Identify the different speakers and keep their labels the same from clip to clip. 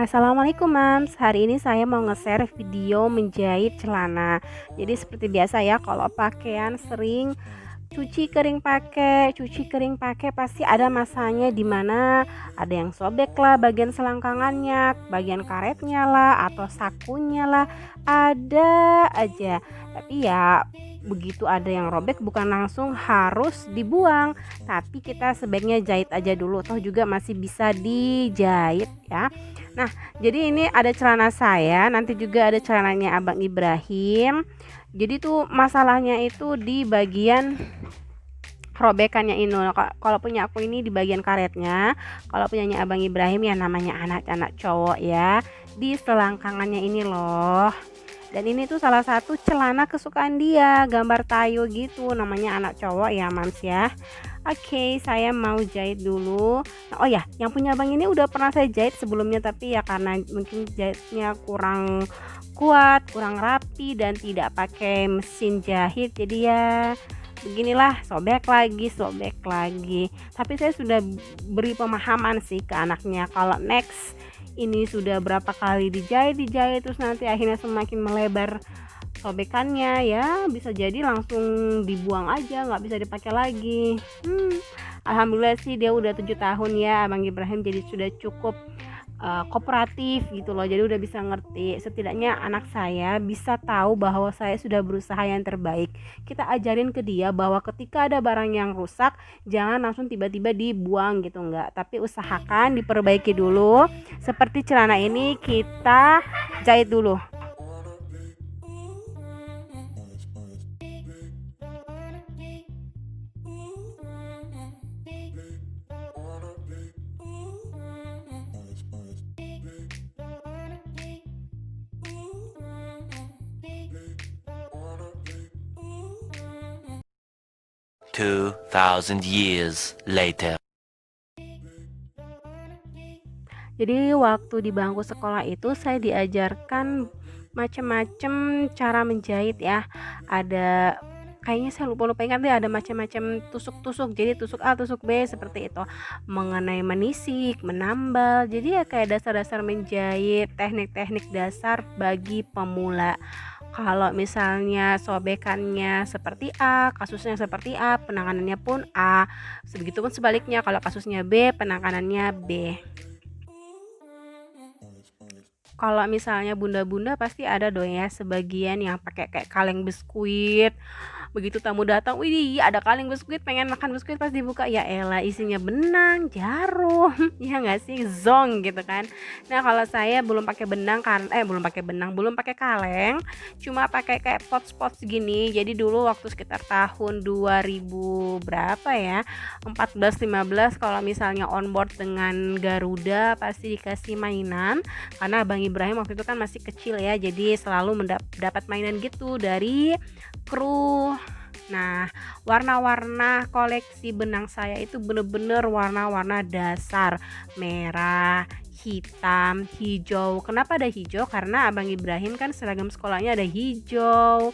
Speaker 1: Assalamualaikum Mams, hari ini saya mau nge-share video menjahit celana. Jadi seperti biasa ya, kalau pakaian sering cuci kering pakai pasti ada masanya di mana ada yang sobek lah bagian selangkangannya, bagian karetnya lah atau sakunya lah, ada aja. Tapi ya begitu ada yang robek bukan langsung harus dibuang, tapi kita sebaiknya jahit aja dulu, toh juga masih bisa dijahit ya. Nah, jadi ini ada celana saya, nanti juga ada celananya Abang Ibrahim. Jadi tuh masalahnya itu di bagian robekannya ini. Kalau punya aku ini di bagian karetnya, kalau punyanya Abang Ibrahim ya namanya anak-anak cowok ya, di selangkangannya ini loh. Dan ini tuh salah satu celana kesukaan dia, gambar tayo gitu, namanya anak cowok ya Mams ya. Oke, saya mau jahit dulu. Nah, oh ya, yang punya abang ini udah pernah saya jahit sebelumnya, tapi ya karena mungkin jahitnya kurang kuat, kurang rapi dan tidak pakai mesin jahit, jadi ya beginilah, sobek lagi, sobek lagi. Tapi saya sudah beri pemahaman sih ke anaknya, kalau next ini sudah berapa kali dijahit terus nanti akhirnya semakin melebar sobekannya, ya bisa jadi langsung dibuang aja, nggak bisa dipakai lagi. Alhamdulillah sih dia udah 7 tahun ya Abang Ibrahim, jadi sudah cukup kooperatif gitu loh, jadi udah bisa ngerti. Setidaknya anak saya bisa tahu bahwa saya sudah berusaha yang terbaik. Kita ajarin ke dia bahwa ketika ada barang yang rusak jangan langsung tiba-tiba dibuang gitu, enggak, tapi usahakan diperbaiki dulu. Seperti celana ini kita jahit dulu.
Speaker 2: 2,000 years later.
Speaker 1: Jadi waktu di bangku sekolah itu saya diajarkan macam-macam cara menjahit ya. Ada, kayaknya saya lupa ingat deh, ada macam-macam tusuk-tusuk. Jadi tusuk A, tusuk B seperti itu. Mengenai menisik, menambal. Jadi ya kayak dasar-dasar menjahit, teknik-teknik dasar bagi pemula. Kalau misalnya sobekannya seperti A, kasusnya seperti A, penanganannya pun A. Begitupun sebaliknya, kalau kasusnya B, penanganannya B. Kalau misalnya bunda-bunda pasti ada dong ya sebagian yang pakai kayak kaleng biskuit. Begitu tamu datang, wih ada kaleng biskuit, pengen makan biskuit, pas dibuka ya elah isinya benang, jarum, ya nggak sih, zong gitu kan. Nah kalau saya belum pakai benang kan, belum pakai kaleng, cuma pakai kayak pot-pot segini. Jadi dulu waktu sekitar tahun 2000 berapa ya, 14-15, kalau misalnya on board dengan Garuda pasti dikasih mainan, karena Bang Ibrahim waktu itu kan masih kecil ya, jadi selalu mendapat mainan gitu dari kru. Nah, warna-warna koleksi benang saya itu bener-bener warna-warna dasar, merah, hitam, hijau. Kenapa ada hijau? Karena Abang Ibrahim kan seragam sekolahnya ada hijau,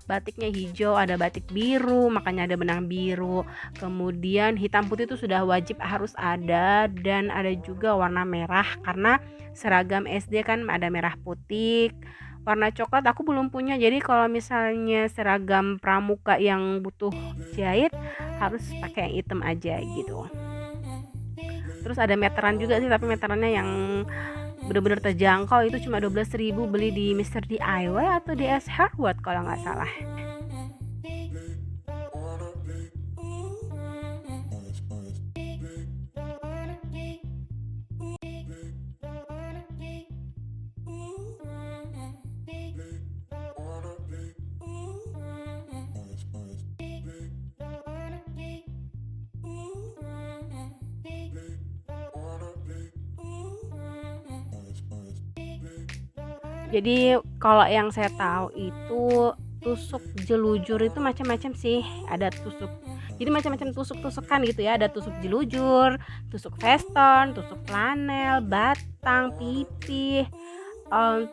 Speaker 1: batiknya hijau, ada batik biru, makanya ada benang biru. Kemudian hitam putih itu sudah wajib harus ada, dan ada juga warna merah karena seragam SD kan ada merah putih. Warna coklat aku belum punya, jadi kalau misalnya seragam pramuka yang butuh jahit harus pakai yang hitam aja gitu. Terus ada meteran juga sih, tapi meterannya yang bener-bener terjangkau, itu cuma 12.000, beli di Mr. DIY atau DS Hardwood kalau nggak salah. Jadi kalau yang saya tahu itu tusuk jelujur itu macam-macam sih. Ada tusuk, jadi macam-macam tusuk-tusukan gitu ya. Ada tusuk jelujur, tusuk veston, tusuk flanel, batang, pipih,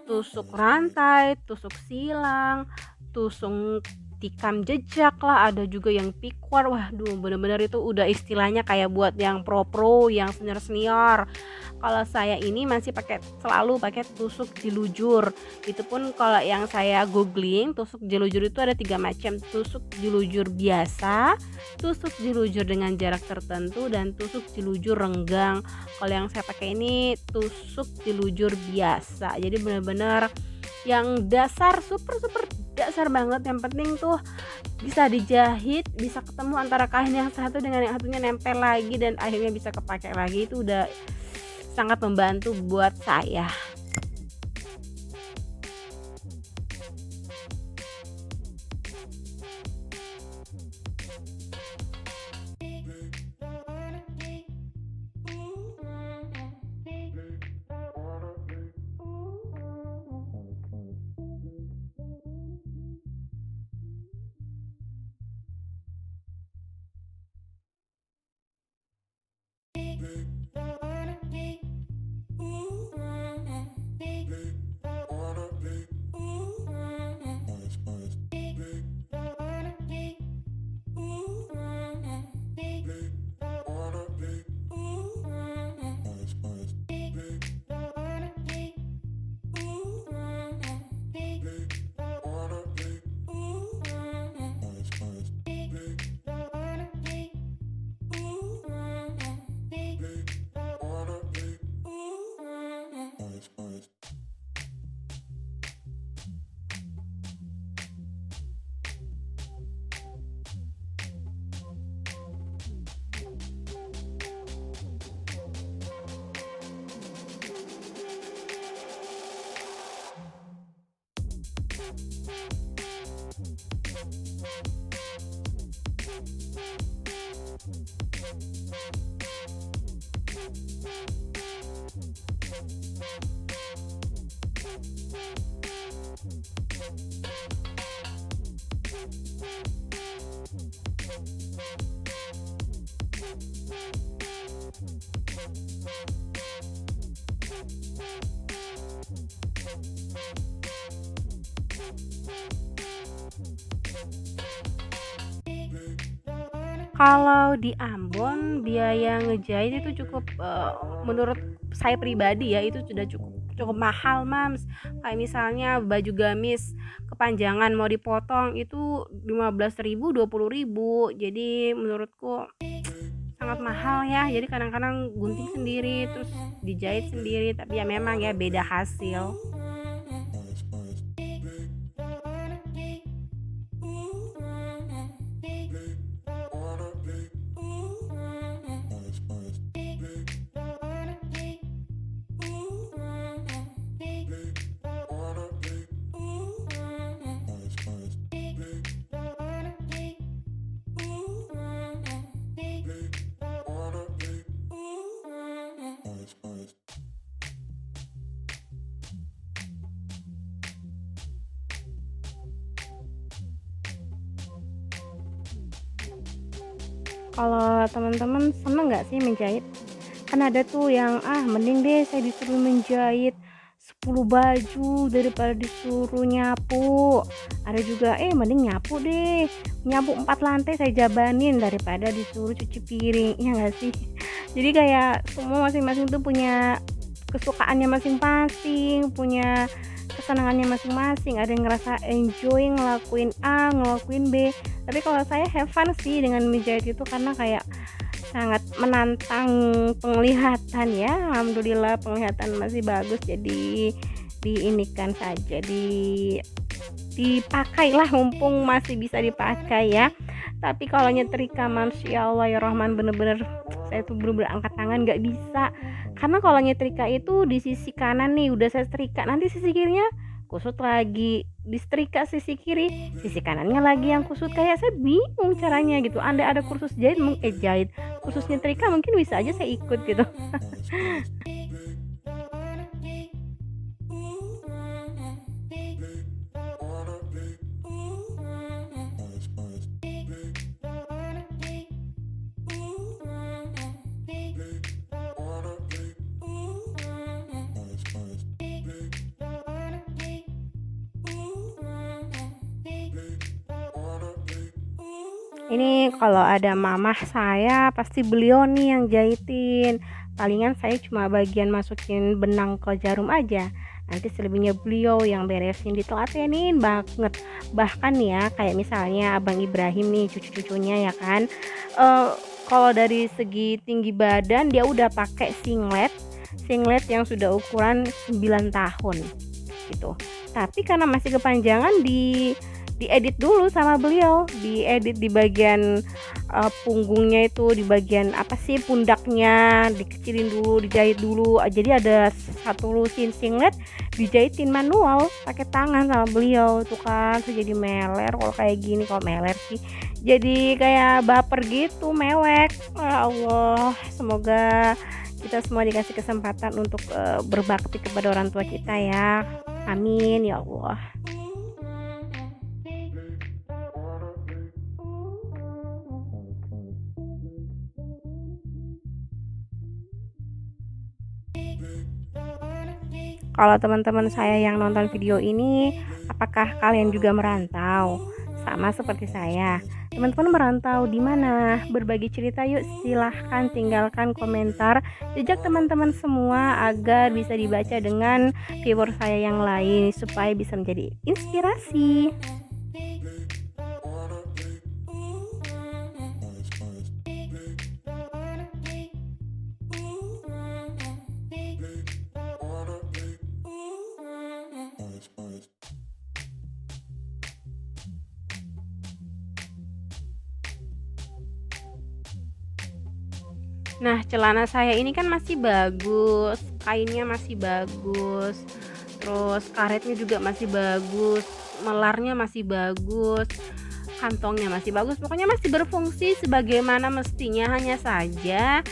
Speaker 1: tusuk rantai, tusuk silang, tusuk tikam jejak lah, ada juga yang pikwar. Waduh, bener-bener itu udah istilahnya kayak buat yang pro-pro, yang senior-senior. Kalau saya ini masih selalu pakai tusuk jelujur. Itu pun kalau yang saya googling, tusuk jelujur itu ada 3 macam. Tusuk jelujur biasa, tusuk jelujur dengan jarak tertentu, dan tusuk jelujur renggang. Kalau yang saya pakai ini tusuk jelujur biasa. Jadi benar-benar yang dasar, super super dasar banget. Yang penting tuh bisa dijahit, bisa ketemu antara kain yang satu dengan yang satunya nempel lagi dan akhirnya bisa kepakai lagi. Itu udah sangat membantu buat saya. Kalau di Ambon biaya ngejahit itu cukup, menurut saya pribadi ya, itu sudah cukup cukup mahal, Mams. Kayak misalnya baju gamis kepanjangan mau dipotong itu 15.000, 20.000. Jadi menurutku sangat mahal ya. Jadi kadang-kadang gunting sendiri terus dijahit sendiri, tapi ya memang ya beda hasil. Kalau teman-teman seneng nggak sih menjahit? Kan ada tuh yang mending deh saya disuruh menjahit 10 baju daripada disuruh nyapu. Ada juga mending nyapu deh, nyapu 4 lantai saya jabanin daripada disuruh cuci piring. Iya nggak sih? Jadi kayak semua masing-masing tuh punya kesukaannya masing-masing, punya kesenangannya masing-masing. Ada yang ngerasa enjoy ngelakuin A, ngelakuin B. Tapi kalau saya have fun sih dengan menjahit itu, karena kayak sangat menantang penglihatan ya. Alhamdulillah penglihatan masih bagus, jadi diinikan saja, dipakailah mumpung masih bisa dipakai ya. Tapi kalau nyetrika, Masya Allah ya Rahman, bener-bener saya tuh bener-bener angkat tangan gak bisa. Karena kalau nyetrika itu di sisi kanan nih udah saya setrika, nanti sisi kirinya kusut lagi, disetrika sisi kiri, sisi kanannya lagi yang kusut. Kayak saya bingung caranya gitu. Anda ada kursus jahit, kursus nyetrika mungkin bisa aja saya ikut gitu. Ini kalau ada mamah saya pasti beliau nih yang jahitin. Palingan saya cuma bagian masukin benang ke jarum aja. Nanti selebihnya beliau yang beresin, ditelatenin banget. Bahkan ya kayak misalnya Abang Ibrahim nih cucu-cucunya ya kan. Eh kalau dari segi tinggi badan dia udah pakai singlet, singlet yang sudah ukuran 9 tahun gitu. Tapi karena masih kepanjangan diedit dulu sama beliau, diedit di bagian punggungnya itu, di bagian apa sih pundaknya dikecilin dulu, dijahit dulu. Jadi ada satu lusin singlet dijahitin manual pakai tangan sama beliau tuh kan. Tuh jadi meler kalau kayak gini, kalau meler sih jadi kayak baper gitu, mewek. Ya Allah, semoga kita semua dikasih kesempatan untuk berbakti kepada orang tua kita ya. Amin ya Allah. Kalau teman-teman saya yang nonton video ini, apakah kalian juga merantau? Sama seperti saya. Teman-teman merantau di mana? Berbagi cerita yuk, silahkan tinggalkan komentar jejak teman-teman semua agar bisa dibaca dengan viewer saya yang lain supaya bisa menjadi inspirasi. Nah, celana saya ini kan masih bagus, kainnya masih bagus, terus karetnya juga masih bagus, melarnya masih bagus, kantongnya masih bagus, pokoknya masih berfungsi sebagaimana mestinya. Hanya saja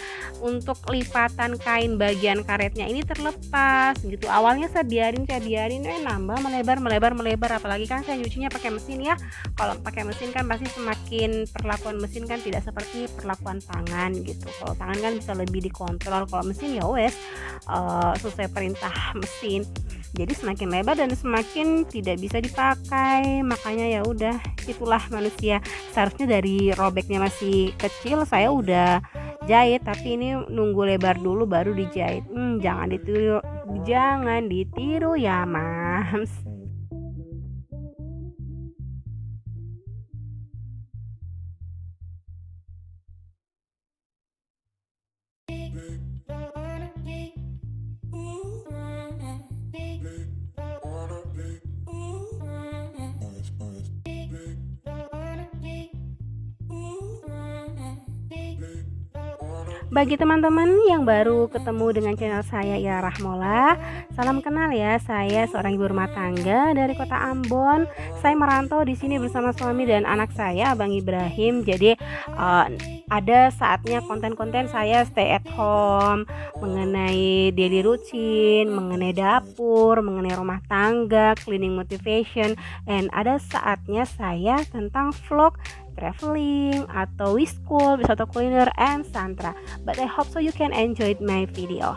Speaker 1: untuk lipatan kain bagian karetnya ini terlepas gitu. Awalnya saya biarin nambah melebar, apalagi kan saya nyucinya pakai mesin ya. Kalau pakai mesin kan pasti semakin perlakuan mesin kan tidak seperti perlakuan tangan gitu. Kalau tangan kan bisa lebih dikontrol, kalau mesin ya wes sesuai perintah mesin. Jadi semakin lebar dan semakin tidak bisa dipakai. Makanya ya udah, itulah manusia. Seharusnya dari robeknya masih kecil saya udah jahit, tapi ini nunggu lebar dulu baru dijahit. Jangan ditiru ya mams. Bagi teman-teman yang baru ketemu dengan channel saya Ira Rahmola, salam kenal ya. Saya seorang ibu rumah tangga dari kota Ambon. Saya merantau di sini bersama suami dan anak saya, Abang Ibrahim. Jadi ada saatnya konten-konten saya stay at home, mengenai daily routine, mengenai dapur, mengenai rumah tangga, cleaning motivation, dan ada saatnya saya tentang vlog traveling atau school, wisata kuliner and santra. But I hope so you can enjoy my video.